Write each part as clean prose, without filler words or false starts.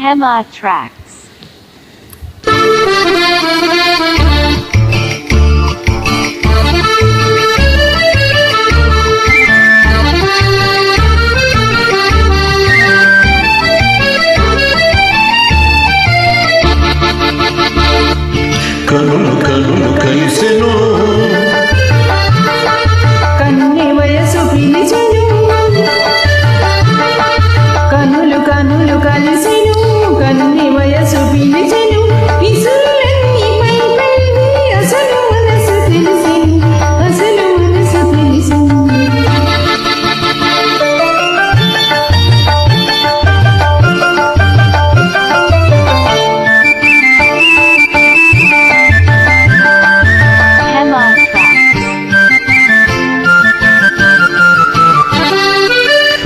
Hema Tracks. కనులు కనులు కలిసెను కన్ని వయసు పిలిచెను కనులు కనులు కలిసెను కన్ని వయసు పిలిచెను విసురులన్నీ పైపైని అసలు మనసు తెలిసెను అసలు మనసు తెలిసెను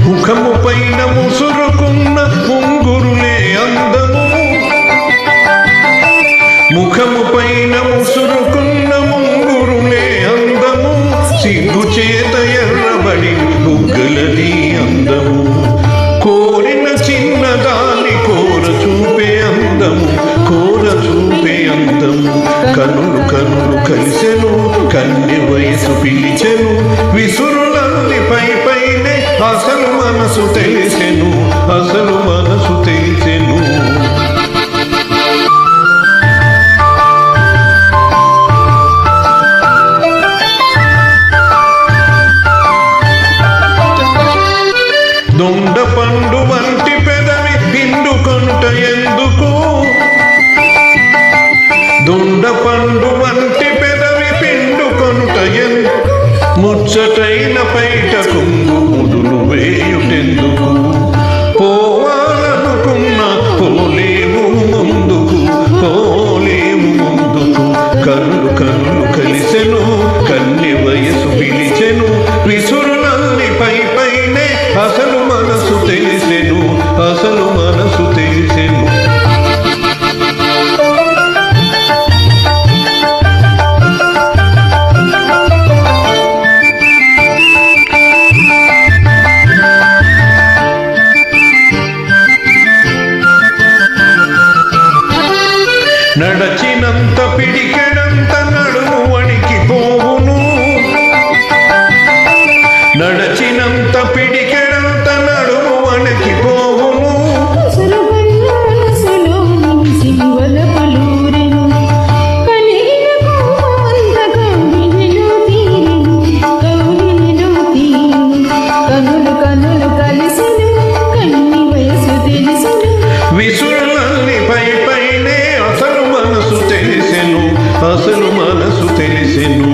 ముఖము పైన ముసురుకున్న ముంగురులే అందము ముఖము పైన ముసురుకున్న ముంగురులే అందము సిగ్గు చేత ఎర్రబడి బుగ్గలది అందము కోరిన చిన్నదాని కోర చూపే అందము కోర చూపే అందము కనులు కనులు కలిసెను కన్నె వయసు పిలిచెను విసురులన్నీ పై పైనే అసలు మనసు తెలిసెను అసలు మనసు తెలిసెను దొండ పండు వంటి పెదవి పిండుకొనుట ఎందుకు దొండ పండు వంటి పెదవి పిండుకొనుట ఎందుకు ముచ్చటైన పైట కుంగు ముదులు వేయుటెందుకు పోవాలనుకున్న పోలేము ముందుకు పోలేము ముందుకు కన్ను కన్ను కలిసెను కన్నె వయసు పిలిచెను విసురులన్నీ పై పైనే అసలు మనసు తెలిసెను అసలు మనసు తెలిసెను నడచినంత పిడికెడంత నడుము వణికిపోవును నడచినంత పిడికెడంత నడుము వణికిపోవును విసురులన్నీ పై పైనే అసలు మనసు తెలిసెను అసలు మనసు తెలిసెను